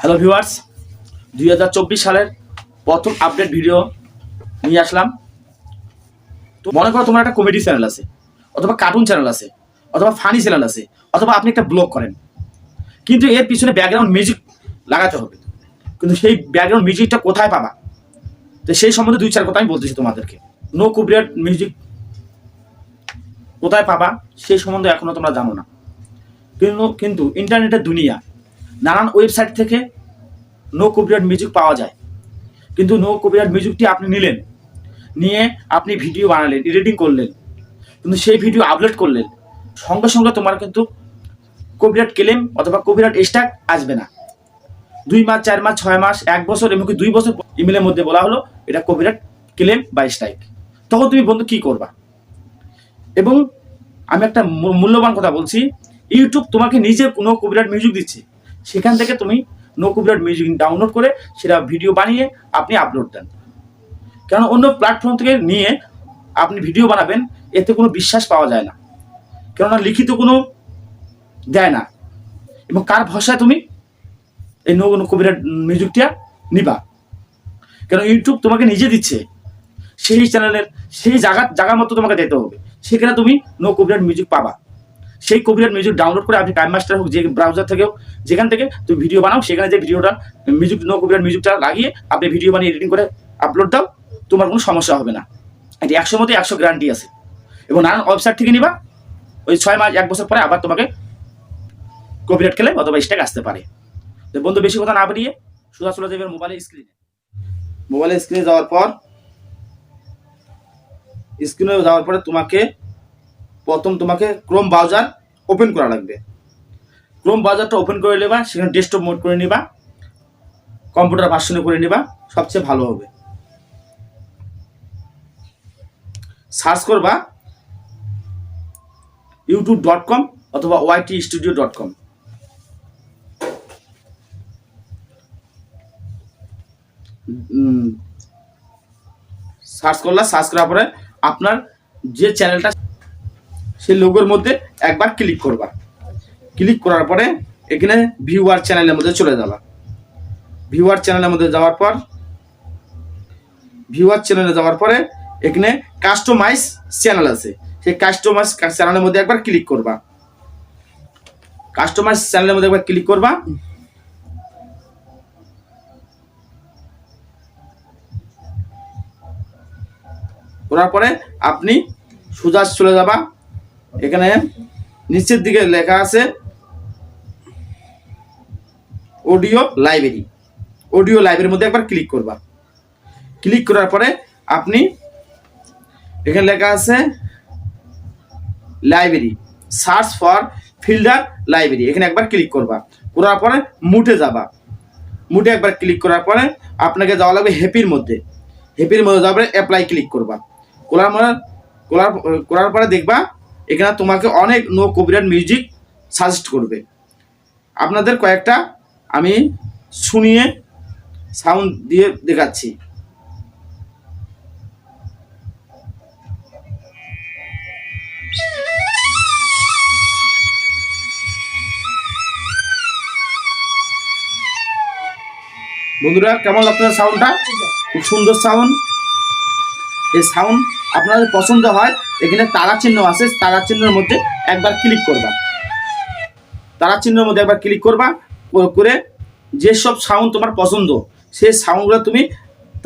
Hello viewers, 2024 সালের প্রথম update video নিয়ে আসলাম। তো মনে করো তোমার একটা কমেডি চ্যানেল আছে, অথবা কার্টুন চ্যানেল আছে, অথবা ফানি চ্যানেল আছে, অথবা আপনি একটা ব্লগ করেন, কিন্তু এর পিছনে ব্যাকগ্রাউন্ড মিউজিক লাগাতে হবে। কিন্তু সেই ব্যাকগ্রাউন্ড মিউজিকটা কোথায় পাবা? তো সেই সম্বন্ধে দুই চার কথা আমি বলতেছি তোমাদেরকে। নো কপিরাইট মিউজিক কোথায় পাবা সেই সম্বন্ধে এখনো তোমরা জানো না। কিন্তু ইন্টারনেটের দুনিয়া, নানান ওয়েবসাইট থেকে নো কপিরাইট মিউজিক পাওয়া যায়। কিন্তু নো কপিরাইট মিউজিকটি আপনি নিয়ে আপনি ভিডিও বানালেন, এডিটিং করলেন, কিন্তু সেই ভিডিও আপলোড করলেন, সঙ্গে সঙ্গে তোমার কিন্তু কপিরাইট ক্লেম অথবা কপিরাইট স্ট্রাইক আসবে না। 2 মাস, 4 মাস, 6 মাস, 1 বছর, এমনকি 2 বছর ইমেলের মধ্যে বলা হলো এটা কপিরাইট ক্লেম বা স্ট্রাইক। তখন তুমি বন্ধু কি করবা? এবং আমি একটা মূল্যবান কথা বলছি, ইউটিউব তোমাকে নিজে কোনো কপিরাইট মিউজিক দিচ্ছে, সেখান থেকে তুমি নো কপিরাইট মিউজিক ডাউনলোড করে সেটা ভিডিও বানিয়ে আপনি আপলোড দেন। কারণ অন্য প্ল্যাটফর্ম থেকে নিয়ে আপনি ভিডিও বানাবেন, এতে কোনো বিশ্বাস পাওয়া যায় না, কেননা লিখিত কোনো দেয় না। এবং কার ভরসায় তুমি এই নো কপিরাইট মিউজিকটা নিবা? কেন ইউটিউব তোমাকে নিজে দিচ্ছে, সেই চ্যানেলের সেই জায়গার মতো তোমাকে যেতে হবে, সেখানে তুমি নো কপিরাইট মিউজিক পাবা। সেই কপিরাইট মিউজিক ডাউনলোড করে আপনি টাইম মাস্টার হোক, যে ব্রাউজার থেকেও, যেখান থেকে তুমি ভিডিও বানাও, সেখানে যে ভিডিওটা মিউজিক নো কপিরাইট মিউজিকটা লাগিয়ে আপনি ভিডিও বানিয়ে এডিটিং করে আপলোড দাও, তোমার কোনো সমস্যা হবে না। এটি 100 মধ্যে 100 গ্যারান্টি আছে। এবং নানান ওয়েবসাইট থেকে নিবা, ওই 6 মাস 1 বছর পরে আবার তোমাকে কপিরাইট ক্লেম অথবা স্ট্রাইক আসতে পারে। তো বন্ধু, বেশি কথা না বেরিয়ে সোজা চলে যাবে মোবাইলের স্ক্রিনে যাওয়ার পরে তোমাকে ক্রোম ব্রাউজার ওপেন করা লাগবে। ক্রোম ব্রাউজারটা ওপেন করে নেবা, সেখানে ডেস্কটপ মোড করে নিবা, কম্পিউটার ভার্সনে করে নিবা, সবচেয়ে ভালো হবে। সার্চ করবা youtube.com অথবা ytstudio.com। সার্চ করার পরে আপনার যে চ্যানেলটা, সেই লোগোর মধ্যে একবার ক্লিক করবা। ক্লিক করার পরে এখানে ভিউয়ার চ্যানেলের মধ্যে চলে যাবা। ভিউয়ার চ্যানেলের মধ্যে যাওয়ার পরে এখানে কাস্টমাইজ চ্যানেল আছে, সেই কাস্টমাইজ চ্যানেলের মধ্যে একবার ক্লিক করবা। কাস্টমাইজ চ্যানেলের মধ্যে একবার ক্লিক করবা। করার পরে আপনি সোজা চলে যাবা, এখানে নিচের দিকে লেখা আছে অডিও লাইব্রেরির মধ্যে একবার ক্লিক করবা। ক্লিক করার পরে আপনি এখানে লেখা আছে library, search for filter library, এখানে একবার ক্লিক করবা। করার পরে মুটে যাবা। মুটে একবার ক্লিক করার পরে আপনাকে যাওয়া লাগবে হ্যাপির মধ্যে যাওয়ার পরে অ্যাপ্লাই ক্লিক করবা। করার পরে দেখবা এখানে তোমাকে অনেক নো কপিরাইট মিউজিক সাজেস্ট করবে। আপনাদের কয়েকটা আমি শুনিয়ে সাউন্ড দিয়ে দেখাচ্ছি। বন্ধুরা, কেমন লাগছে সাউন্ডটা? খুব সুন্দর সাউন্ড। এই সাউন্ড আপনাদের পছন্দ হয়, এখানে তারা চিহ্ন আছে, তারা চিহ্নের মধ্যে একবার ক্লিক করবা। করে যেসব সাউন্ড তোমার পছন্দ, সেই সাউন্ডগুলো তুমি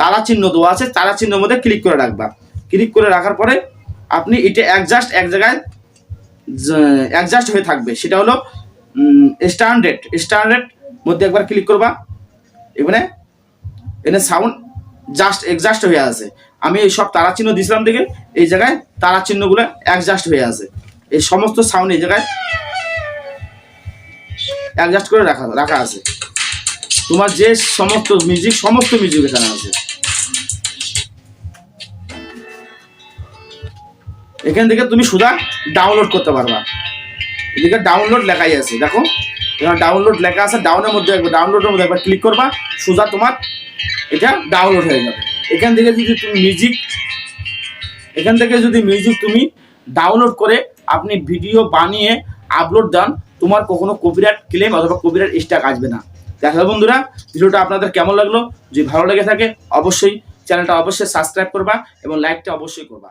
তারা চিহ্ন দেওয়া আছে, তারা চিহ্নের মধ্যে ক্লিক করে রাখবা। ক্লিক করে রাখার পরে আপনি এটা এক জায়গায় অ্যাডজাস্ট হয়ে থাকবে, সেটা হলো স্ট্যান্ডার্ড মধ্যে একবার ক্লিক করবা। এখানে সাউন্ড অ্যাডজাস্ট হয়ে আছে। আমি এই সব তারা চিহ্ন দিয়েছিলাম দেখে এই জায়গায় তারা চিহ্নগুলো অ্যাডজাস্ট হয়ে আছে। এই সমস্ত সাউন্ড এই জায়গায় অ্যাডজাস্ট করে রাখা আছে। তোমার যে সমস্ত মিউজিক এখানে আছে। এখান থেকে তুমি সোজা ডাউনলোড করতে পারবা। এদিকে ডাউনলোড লেখাই আছে, দেখো এখানে ডাউনলোড লেখা আছে। ডাউনলোডের মধ্যে একবার ক্লিক করবা, সোজা তোমার এটা ডাউনলোড হয়ে যাবে। এখান থেকে যদি মিউজিক তুমি ডাউনলোড করে আপনি ভিডিও বানিয়ে আপলোড দেন, তোমার কখনো কপিরাইট ক্লেম অথবা কপিরাইট স্ট্রাইক আসবে না। দেখা যাবে বন্ধুরা, ভিডিওটা আপনাদের কেমন লাগলো। যদি ভালো লেগে থাকে অবশ্যই চ্যানেলটা অবশ্যই সাবস্ক্রাইব করবা এবং লাইকটা অবশ্যই করবা।